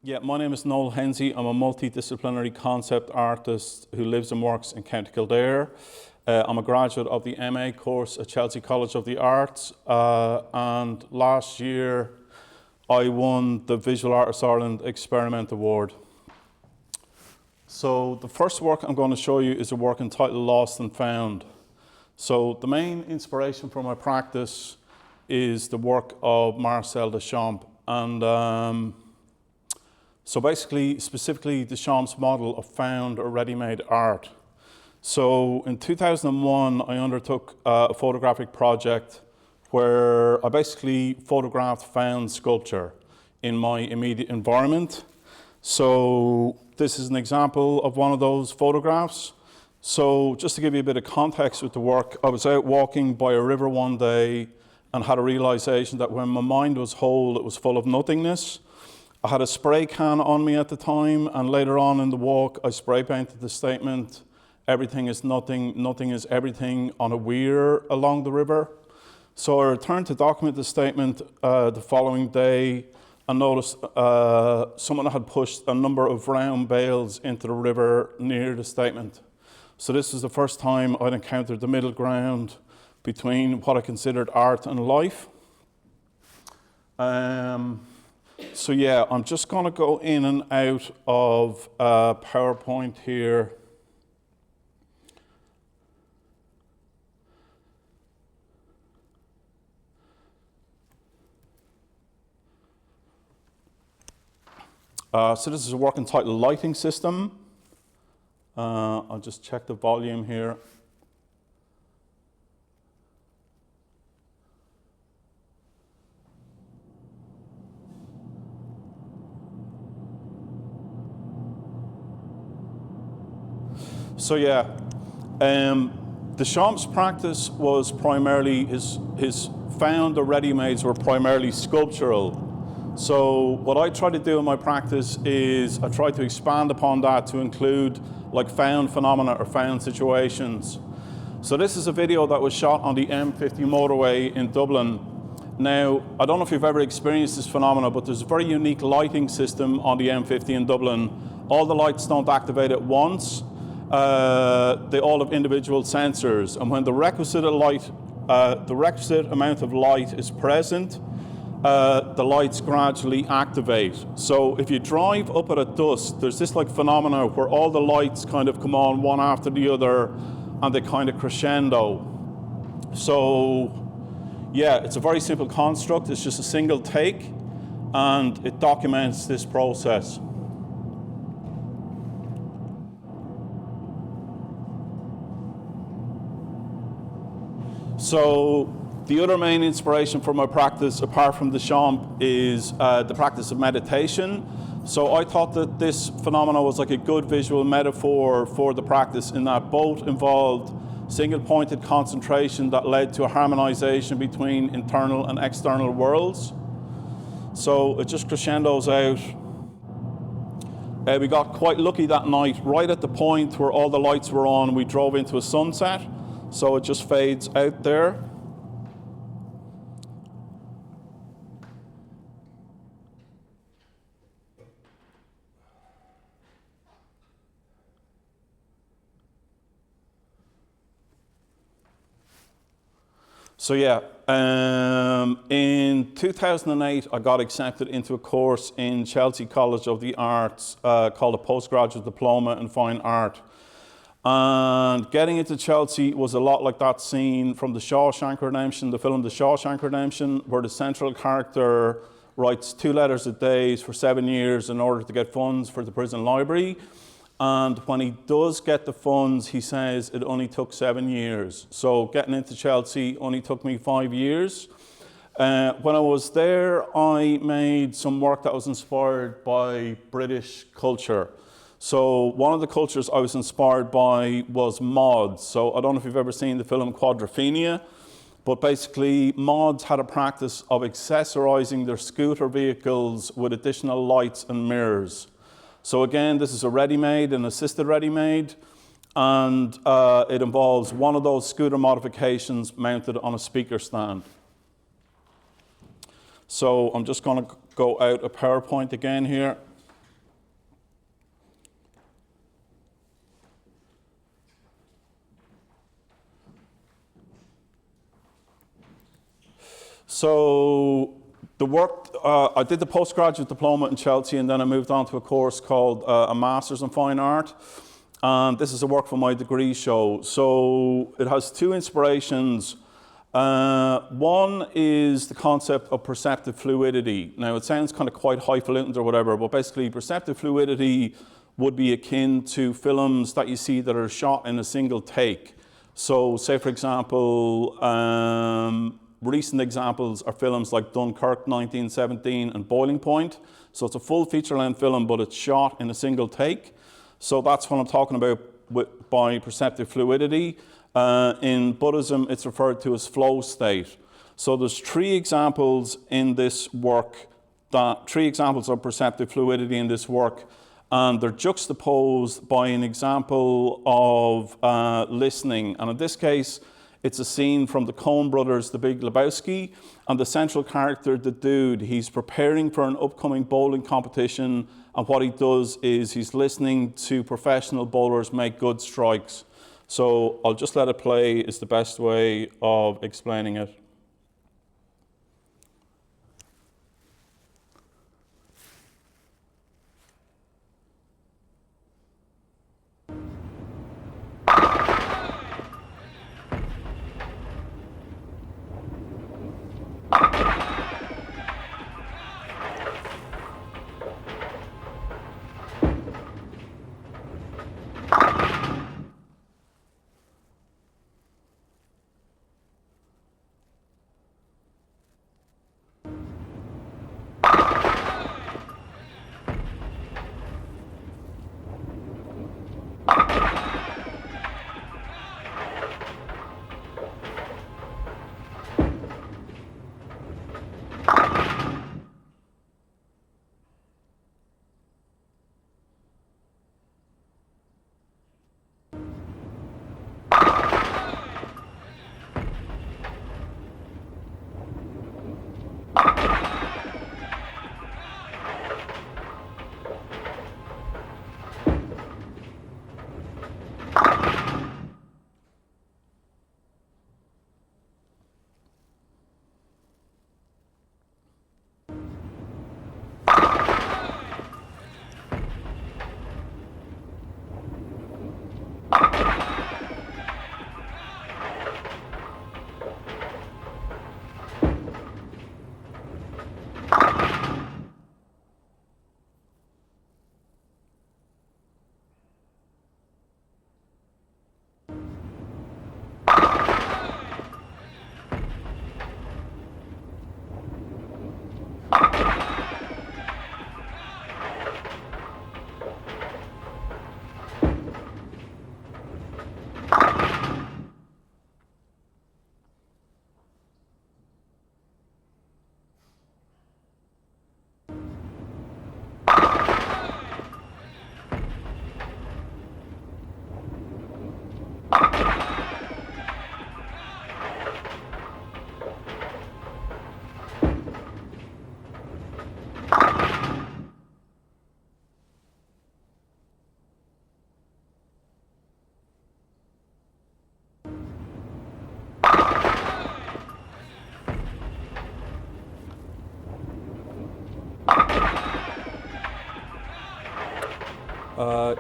Yeah, my name is Noel Hensey. I'm a multi-disciplinary concept artist who lives and works in County Kildare. I'm a graduate of the MA course at Chelsea College of the Arts, and last year I won the Visual Artists Ireland Experiment Award. So the first work I'm going to show you is a work entitled Lost and Found. So the main inspiration for my practice is the work of Marcel Duchamp, and so basically, specifically Duchamp's model of found or ready-made art. So in 2001, I undertook a photographic project where I basically photographed found sculpture in my immediate environment. So this is an example of one of those photographs. So just to give you a bit of context with the work, I was out walking by a river one day and had a realization that when my mind was whole, it was full of nothingness. I had a spray can on me at the time, and later on in the walk, I spray painted the statement, "Everything is nothing, nothing is everything," on a weir along the river. So I returned to document the statement the following day and noticed someone had pushed a number of round bales into the river near the statement. So this is the first time I'd encountered the middle ground between what I considered art and life. So yeah, I'm just going to go in and out of PowerPoint here. So this is a work entitled Lighting System. I'll just check the volume here. So yeah, Duchamp's practice was primarily, his found or ready-mades were primarily sculptural. So what I try to do in my practice is I try to expand upon that to include like found phenomena or found situations. So this is a video that was shot on the M50 motorway in Dublin. Now, I don't know if you've ever experienced this phenomena, but there's a very unique lighting system on the M50 in Dublin. All the lights don't activate at once. They all have individual sensors, and when the requisite amount of light is present, the lights gradually activate. So if you drive up at dusk, there's this like phenomena where all the lights kind of come on one after the other, and they kind of crescendo. So yeah, it's a very simple construct. It's just a single take, and it documents this process. So the other main inspiration for my practice, apart from Duchamp, is the practice of meditation. So I thought that this phenomenon was like a good visual metaphor for the practice, in that both involved single-pointed concentration that led to a harmonization between internal and external worlds. So it just crescendos out. We got quite lucky that night. Right at the point where all the lights were on, we drove into a sunset. So it just fades out there. So yeah, in 2008, I got accepted into a course in Chelsea College of the Arts called a Postgraduate Diploma in Fine Art. And getting into Chelsea was a lot like that scene from The Shawshank Redemption, the film The Shawshank Redemption, where the central character writes 2 letters a day for 7 years in order to get funds for the prison library. And when he does get the funds, he says it only took 7 years. So getting into Chelsea only took me 5 years. When I was there, I made some work that was inspired by British culture. So one of the cultures I was inspired by was mods. So I don't know if you've ever seen the film Quadrophenia, but basically mods had a practice of accessorizing their scooter vehicles with additional lights and mirrors. So again, this is a ready-made, an assisted ready-made, and it involves one of those scooter modifications mounted on a speaker stand. So I'm just going to go out a PowerPoint again here. So the work, I did the postgraduate diploma in Chelsea, and then I moved on to a course called a Master's in Fine Art. And this is a work for my degree show. So it has two inspirations. One is the concept of perceptive fluidity. Now it sounds kind of quite highfalutin or whatever, but basically perceptive fluidity would be akin to films that you see that are shot in a single take. So say for example, recent examples are films like Dunkirk 1917 and Boiling Point. So it's a full feature-length film, but it's shot in a single take. So that's what I'm talking about by perceptive fluidity. In Buddhism, it's referred to as flow state. So there's three examples in this work, three examples of perceptive fluidity in this work, and they're juxtaposed by an example of listening. And in this case, it's a scene from the Coen brothers, The Big Lebowski, and the central character, the dude, he's preparing for an upcoming bowling competition, and what he does is he's listening to professional bowlers make good strikes. So I'll just let it play, is the best way of explaining it.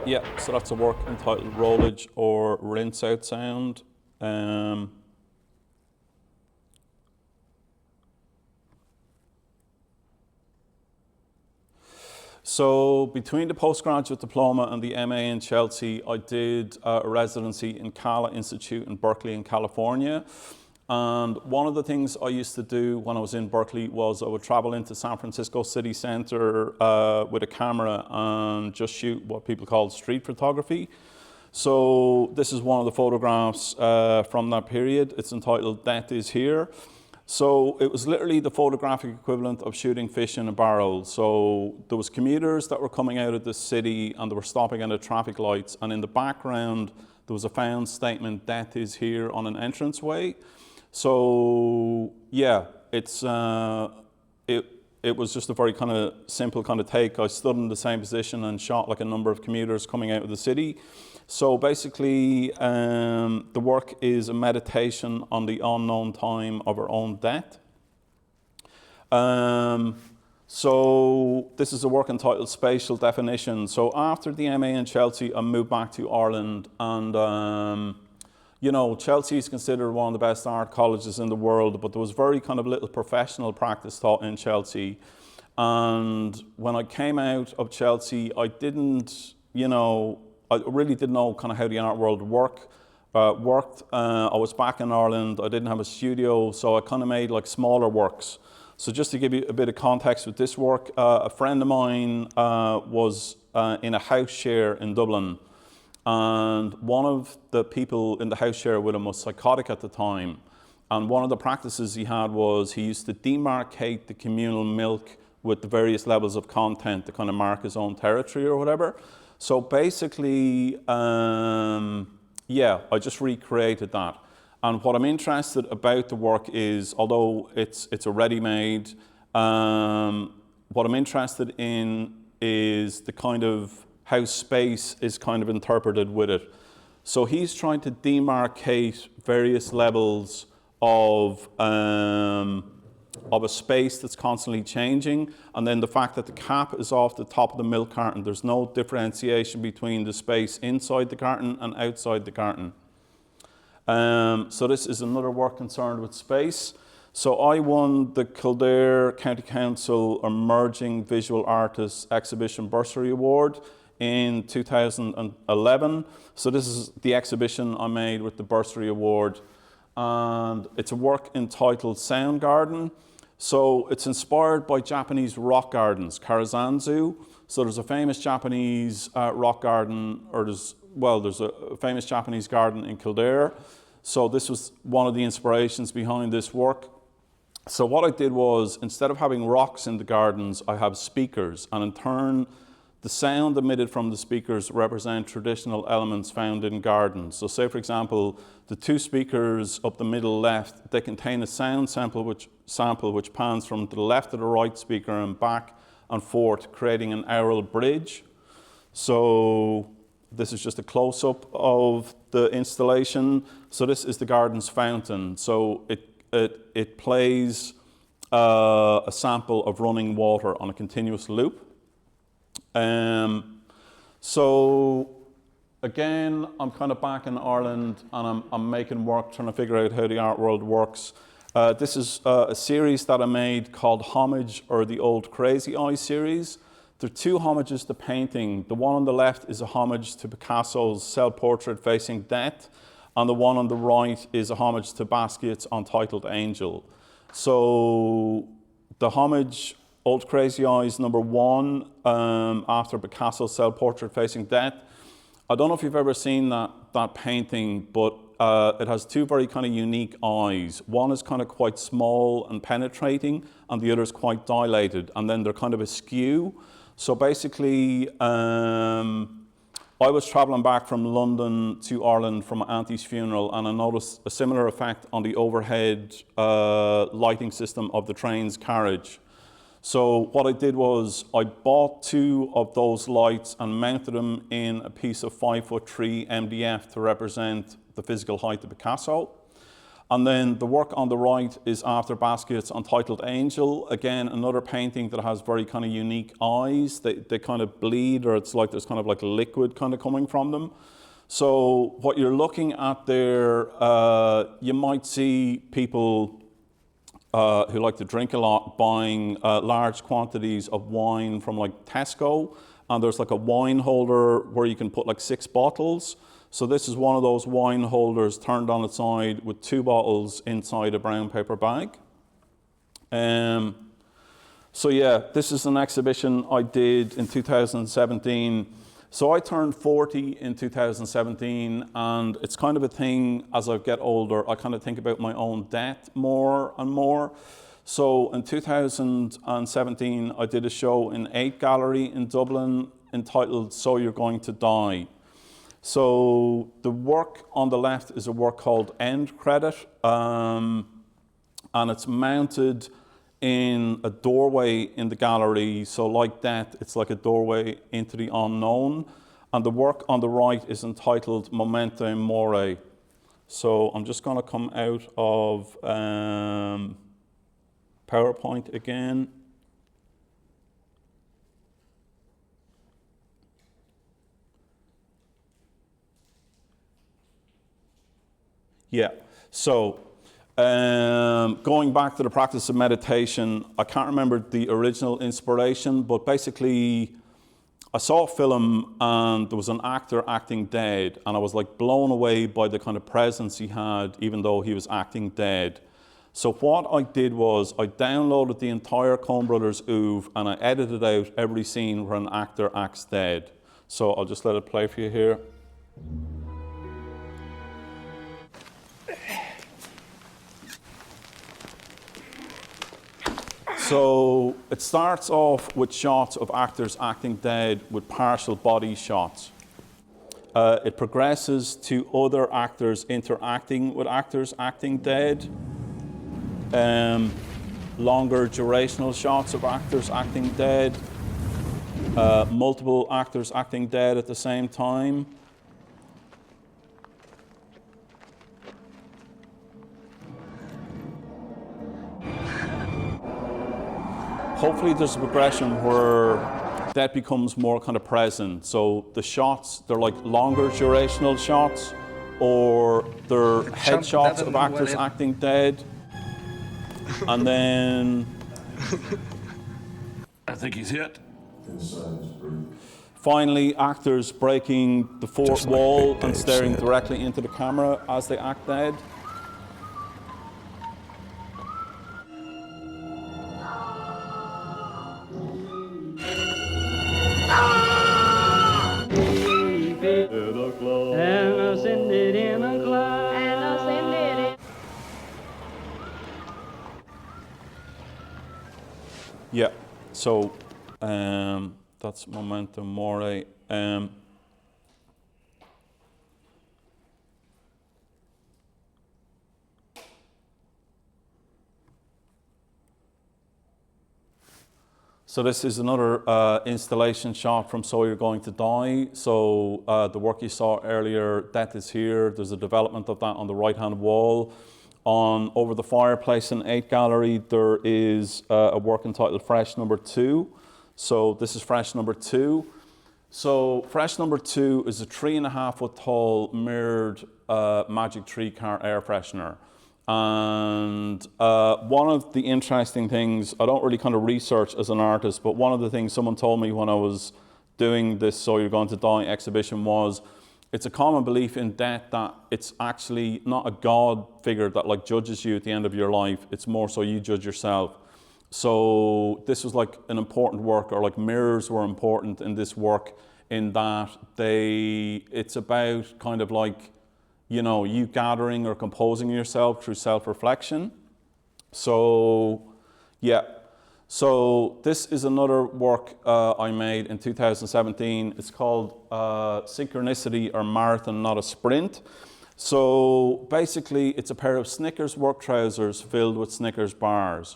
Yeah, so that's a work entitled Rollage or Rinse Out Sound. So between the postgraduate diploma and the MA in Chelsea, I did a residency in Cala Institute in Berkeley in California. And one of the things I used to do when I was in Berkeley was I would travel into San Francisco city center with a camera and just shoot what people call street photography. So this is one of the photographs from that period. It's entitled Death is Here. So it was literally the photographic equivalent of shooting fish in a barrel. So there was commuters that were coming out of the city and they were stopping at the traffic lights. And in the background, there was a found statement, "Death is here," on an entranceway. So yeah, it was just a very kind of simple kind of take. I stood in the same position and shot like a number of commuters coming out of the city. So basically, the work is a meditation on the unknown time of our own death. So this is a work entitled Spatial Definition. So after the MA in Chelsea, I moved back to Ireland, and you know, Chelsea is considered one of the best art colleges in the world, but there was very kind of little professional practice taught in Chelsea. And when I came out of Chelsea, I didn't, you know, I really didn't know kind of how the art world worked. I was back in Ireland, I didn't have a studio, so I kind of made like smaller works. So just to give you a bit of context with this work, a friend of mine was in a house share in Dublin, and one of the people in the house share with him was psychotic at the time. And one of the practices he had was he used to demarcate the communal milk with the various levels of content to kind of mark his own territory or whatever. So basically, yeah, I just recreated that. And what I'm interested about the work is, although it's a ready-made, what I'm interested in is the kind of how space is kind of interpreted with it. So he's trying to demarcate various levels of a space that's constantly changing, and then the fact that the cap is off the top of the milk carton. There's no differentiation between the space inside the carton and outside the carton. So this is another work concerned with space. So I won the Kildare County Council Emerging Visual Artists Exhibition Bursary Award in 2011. So this is the exhibition I made with the Bursary Award. And it's a work entitled Sound Garden. So it's inspired by Japanese rock gardens, Karazanzu. So there's a famous Japanese rock garden, or there's a famous Japanese garden in Kildare. So this was one of the inspirations behind this work. So what I did was, instead of having rocks in the gardens, I have speakers, and in turn, the sound emitted from the speakers represent traditional elements found in gardens. So say, for example, the two speakers up the middle left, they contain a sound sample which pans from the left to the right speaker and back and forth, creating an aural bridge. So this is just a close-up of the installation. So this is the garden's fountain. So it plays a sample of running water on a continuous loop. So again, I'm kind of back in Ireland, and I'm making work trying to figure out how the art world works. This is a series that I made called Homage, or the Old Crazy Eye series. There are two homages to painting. The one on the left is a homage to Picasso's self-portrait facing death, and the one on the right is a homage to Basquiat's Untitled Angel. So the homage, Old Crazy Eyes #1, after Picasso's self-portrait facing death. I don't know if you've ever seen that painting, but it has two very kind of unique eyes. One is kind of quite small and penetrating, and the other is quite dilated, and then they're kind of askew. So basically, I was traveling back from London to Ireland from my auntie's funeral, and I noticed a similar effect on the overhead lighting system of the train's carriage. So what I did was I bought two of those lights and mounted them in a piece of 5'3" MDF to represent the physical height of Picasso. And then the work on the right is after Basquiat's Untitled Angel. Again, another painting that has very kind of unique eyes. They kind of bleed, or it's like there's kind of like a liquid kind of coming from them. So what you're looking at there, you might see people who like to drink a lot buying large quantities of wine from like Tesco. And there's like a wine holder where you can put like 6 bottles. So this is one of those wine holders turned on its side with 2 bottles inside a brown paper bag. So yeah, this is an exhibition I did in 2017. So I turned 40 in 2017, and it's kind of a thing as I get older, I kind of think about my own death more and more. So in 2017, I did a show in 8 Gallery in Dublin entitled So You're Going to Die. So the work on the left is a work called End Credit, and it's mounted in a doorway in the gallery. So like that, it's like a doorway into the unknown. And the work on the right is entitled Memento Mori. So I'm just going to come out of PowerPoint again. Yeah, so going back to the practice of meditation, I can't remember the original inspiration, but basically I saw a film and there was an actor acting dead, and I was like blown away by the kind of presence he had, even though he was acting dead. So what I did was I downloaded the entire Coen Brothers oeuvre and I edited out every scene where an actor acts dead. So I'll just let it play for you here. So it starts off with shots of actors acting dead with partial body shots. It progresses to other actors interacting with actors acting dead. Longer durational shots of actors acting dead. Multiple actors acting dead at the same time. Hopefully there's a progression where that becomes more kind of present. So the shots, they're like longer durational shots, or they're headshots of actors acting dead. And then... I think he's hit. Finally, actors breaking the fourth wall and staring directly into the camera as they act dead. Yeah, so that's Memento Mori. So this is another installation shot from So You're Going to Die. So the work you saw earlier, Death is Here. There's a development of that on the right-hand wall. Over the fireplace in 8 Gallery, there is a work entitled Fresh Number 2. So this is Fresh Number 2. So Fresh Number 2 is a 3.5 foot tall mirrored magic tree car air freshener. And one of the interesting things, I don't really kind of research as an artist, but one of the things someone told me when I was doing this So You're Going to Die exhibition was, it's a common belief in death that it's actually not a God figure that like judges you at the end of your life. It's more so you judge yourself. So this was like an important work, or like mirrors were important in this work, in that it's about kind of like, you know, you gathering or composing yourself through self-reflection. So, yeah. So this is another work I made in 2017. It's called Synchronicity or Marathon, Not a Sprint. So basically it's a pair of Snickers work trousers filled with Snickers bars.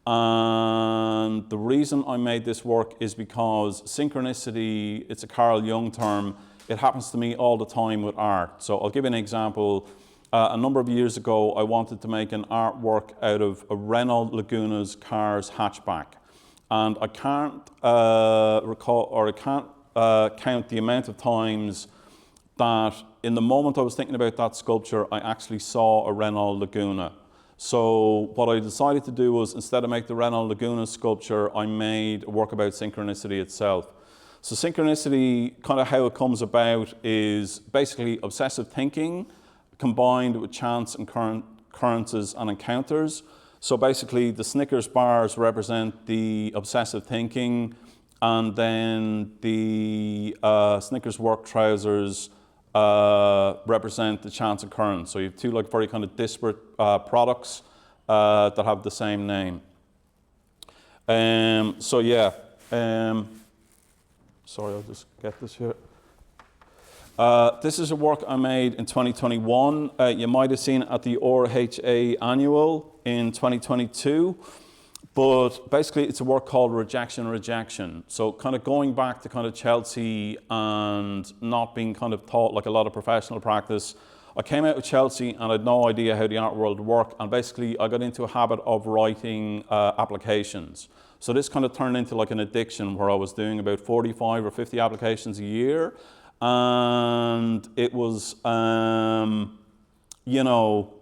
And the reason I made this work is because synchronicity, it's a Carl Jung term. It happens to me all the time with art. So I'll give you an example. A number of years ago, I wanted to make an artwork out of a Renault Laguna's car's hatchback. And I can't count the amount of times that in the moment I was thinking about that sculpture, I actually saw a Renault Laguna. So what I decided to do was, instead of make the Renault Laguna sculpture, I made a work about synchronicity itself. So synchronicity, kind of how it comes about, is basically obsessive thinking combined with chance and occurrences and encounters. So basically the Snickers bars represent the obsessive thinking, and then the Snickers work trousers represent the chance occurrence. So you have two like very kind of disparate products that have the same name. So yeah, sorry, I'll just get this here. This is a work I made in 2021. You might have seen it at the RHA annual in 2022. But basically it's a work called Rejection. So kind of going back to kind of Chelsea and not being kind of taught like a lot of professional practice, I came out of Chelsea and I had no idea how the art world worked, and basically I got into a habit of writing applications. So this kind of turned into like an addiction where I was doing about 45 or 50 applications a year, and it was, you know,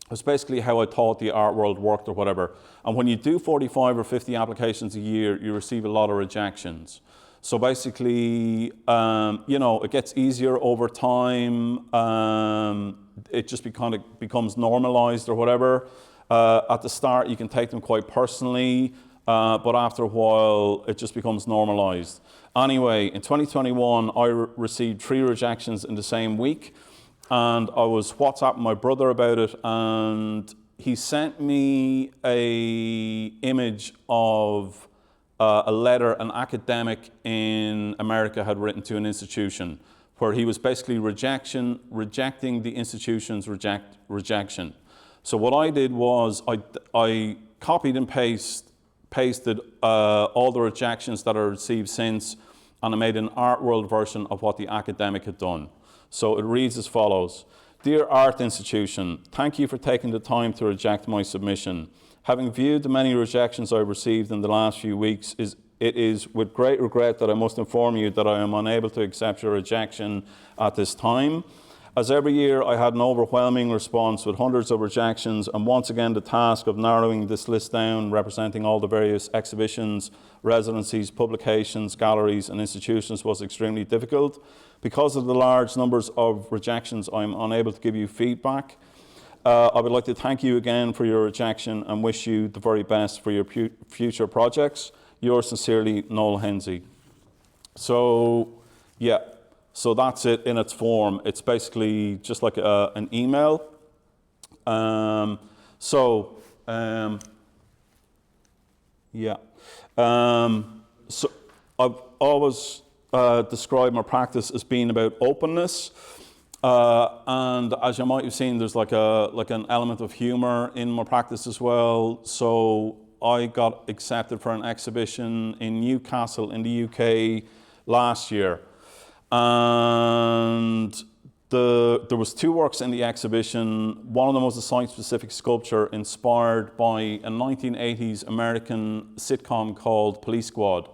it was basically how I thought the art world worked or whatever. And when you do 45 or 50 applications a year, you receive a lot of rejections. So basically, you know, it gets easier over time. It just kind of becomes normalized or whatever. At the start, you can take them quite personally, but after a while, it just becomes normalized. Anyway, in 2021, I received 3 rejections in the same week, and I was WhatsApping my brother about it, and he sent me a image of a letter an academic in America had written to an institution, where he was basically rejecting the institution's rejection. So what I did was I copied and pasted all the rejections that I received since, and I made an art world version of what the academic had done. So it reads as follows: Dear Art Institution, thank you for taking the time to reject my submission. Having viewed the many rejections I've received in the last few weeks, it is with great regret that I must inform you that I am unable to accept your rejection at this time. As every year, I had an overwhelming response with hundreds of rejections, and once again the task of narrowing this list down, representing all the various exhibitions, residencies, publications, galleries and institutions, was extremely difficult. Because of the large numbers of rejections, I am unable to give you feedback. I would like to thank you again for your rejection and wish you the very best for your future projects. Yours sincerely, Noel Hensey. So, yeah, so that's it in its form. It's basically just like an email. Yeah. So I've always described my practice as being about openness. And as you might have seen, there's like an element of humour in my practice as well. So I got accepted for an exhibition in Newcastle in the UK last year, and there was 2 works in the exhibition. One of them was a site-specific sculpture inspired by a 1980s American sitcom called Police Squad.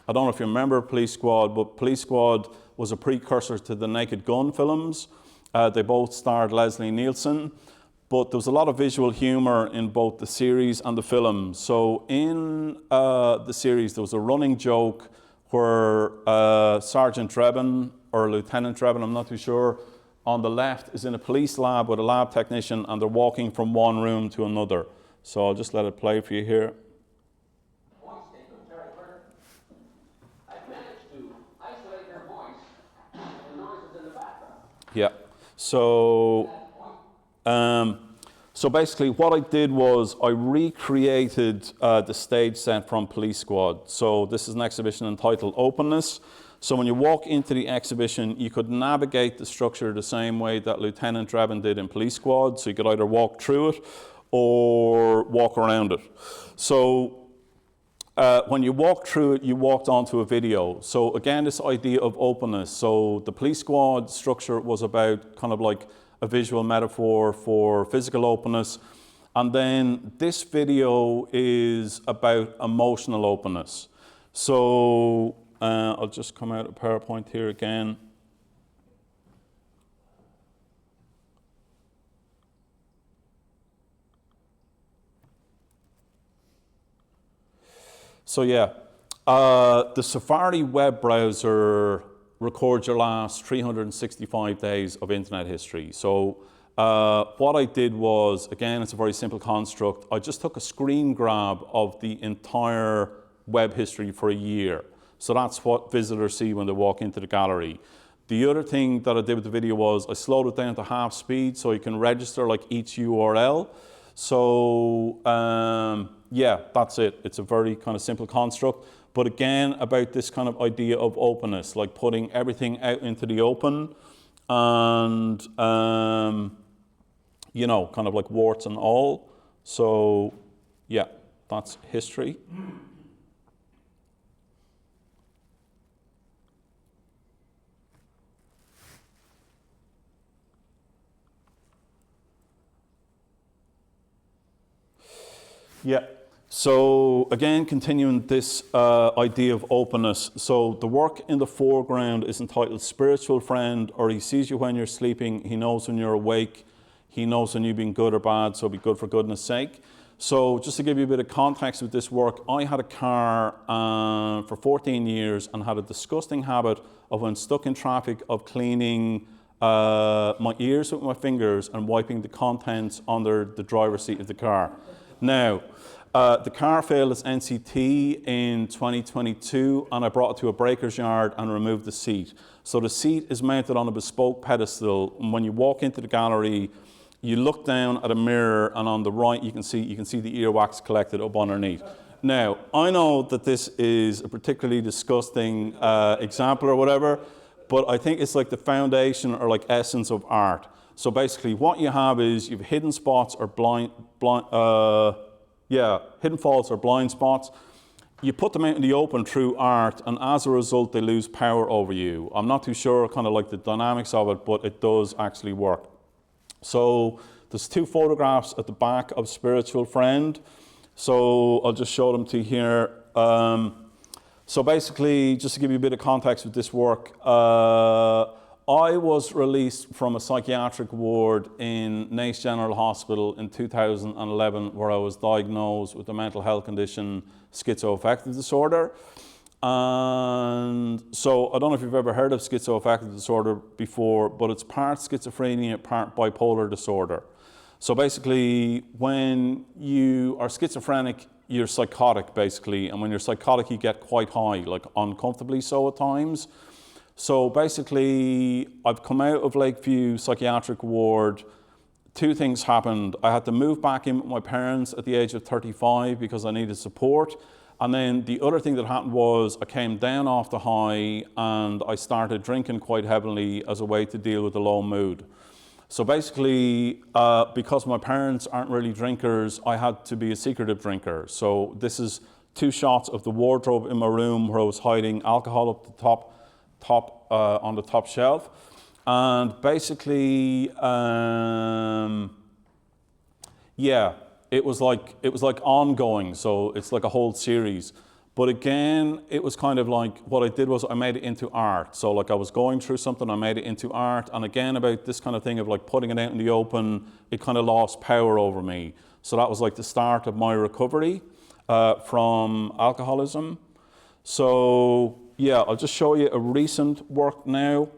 I don't know if you remember Police Squad, but Police Squad was a precursor to the Naked Gun films. They both starred Leslie Nielsen, but there was a lot of visual humour in both the series and the film. So in the series, there was a running joke where Sergeant Drebin, or Lieutenant Drebin, I'm not too sure, on the left is in a police lab with a lab technician, and they're walking from one room to another. So I'll just let it play for you here. Yeah. So basically what I did was I recreated the stage set from Police Squad. So this is an exhibition entitled Openness. So when you walk into the exhibition, you could navigate the structure the same way that Lieutenant Drebin did in Police Squad. So you could either walk through it or walk around it. So when you walked through it, you walked onto a video. So again, this idea of openness. So the Police Squad structure was about kind of like a visual metaphor for physical openness. And then this video is about emotional openness. So I'll just come out of PowerPoint here again. So yeah, the Safari web browser records your last 365 days of internet history. So what I did was, again, it's a very simple construct. I just took a screen grab of the entire web history for a year. So that's what visitors see when they walk into the gallery. The other thing that I did with the video was I slowed it down to half speed so you can register like each URL. So yeah, that's it. It's a very kind of simple construct. But again, about this kind of idea of openness, like putting everything out into the open and, you know, kind of like warts and all. So yeah, that's history. Yeah. So again, continuing this idea of openness. So the work in the foreground is entitled Spiritual Friend, or he sees you when you're sleeping, he knows when you're awake, he knows when you've been good or bad, so be good for goodness sake. So just to give you a bit of context with this work, I had a car for 14 years and had a disgusting habit of, when stuck in traffic, of cleaning my ears with my fingers and wiping the contents under the driver's seat of the car. Now, the car failed its NCT in 2022, and I brought it to a breaker's yard and removed the seat. So the seat is mounted on a bespoke pedestal, and when you walk into the gallery, you look down at a mirror, and on the right you can see the earwax collected up underneath. Now, I know that this is a particularly disgusting example or whatever, but I think it's like the foundation or like essence of art. So basically what you have is you have hidden spots or hidden faults or blind spots. You put them out in the open through art, and as a result, they lose power over you. I'm not too sure kind of like the dynamics of it, but it does actually work. So there's two photographs at the back of Spiritual Friend. So I'll just show them to you here. So basically, just to give you a bit of context with this work, I was released from a psychiatric ward in Naas General Hospital in 2011, where I was diagnosed with a mental health condition, schizoaffective disorder. And so I don't know if you've ever heard of schizoaffective disorder before, but it's part schizophrenia, part bipolar disorder. So basically, when you are schizophrenic, you're psychotic basically, and when you're psychotic, you get quite high, like uncomfortably so at times. So basically, I've come out of Lakeview Psychiatric Ward. Two things happened. I had to move back in with my parents at the age of 35 because I needed support. And then the other thing that happened was I came down off the high and I started drinking quite heavily as a way to deal with the low mood. So basically, because my parents aren't really drinkers, I had to be a secretive drinker. So this is two shots of the wardrobe in my room where I was hiding alcohol up the on the top shelf. And basically, it was like ongoing. So it's like a whole series. But again, it was kind of like, what I did was I made it into art. So like I was going through something, I made it into art. And again, about this kind of thing of like putting it out in the open, it kind of lost power over me. So that was like the start of my recovery from alcoholism. So yeah, I'll just show you a recent work now.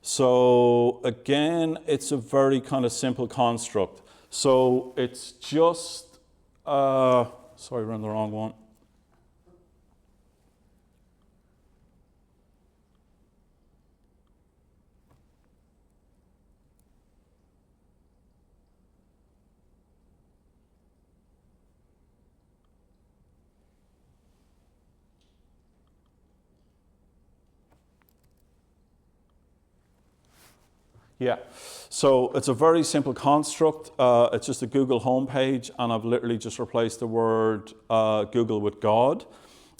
So again, it's a very kind of simple construct. So it's just, sorry, I ran the wrong one. Yeah, so it's a very simple construct. It's just a Google homepage, and I've literally just replaced the word Google with God.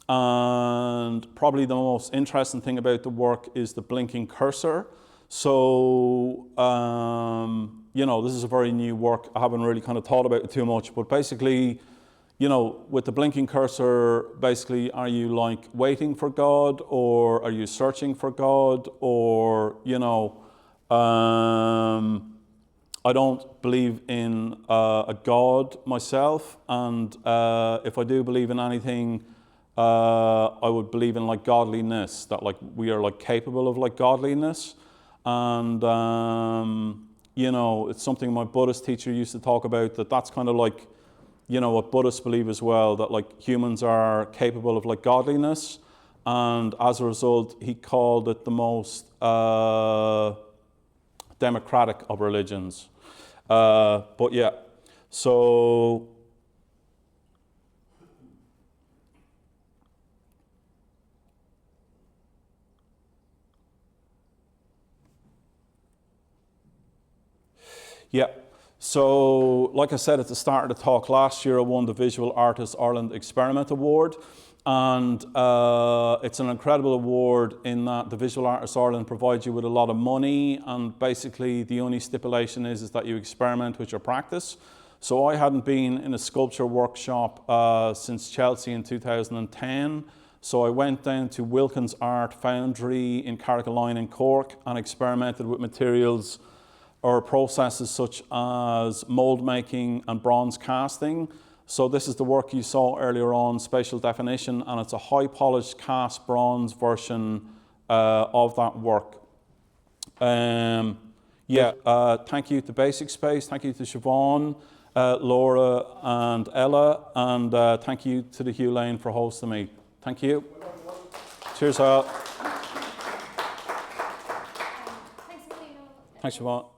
And probably the most interesting thing about the work is the blinking cursor. So, this is a very new work. I haven't really kind of thought about it too much, but basically, with the blinking cursor, basically, are you like waiting for God, or are you searching for God, or, I don't believe in a God myself, and if I do believe in anything, I would believe in like godliness, that like we are like capable of like godliness, and it's something my Buddhist teacher used to talk about, that's kind of like, what Buddhists believe as well, that like humans are capable of like godliness, and as a result, he called it the most democratic of religions. But yeah, so yeah. So like I said at the start of the talk, last year I won the Visual Artist Ireland Experiment Award. And it's an incredible award in that the Visual Artists Ireland provides you with a lot of money, and basically the only stipulation is that you experiment with your practice. So I hadn't been in a sculpture workshop since Chelsea in 2010. So I went down to Wilkins Art Foundry in Carrigaline in Cork and experimented with materials or processes such as mould making and bronze casting. So this is the work you saw earlier on, Spatial Definition, and it's a high polished cast bronze version of that work. Thank you to Basic Space, thank you to Siobhan, Laura and Ella, and thank you to the Hugh Lane for hosting me. Thank you. Cheers all. Thanks, Siobhan. Thanks, Siobhan.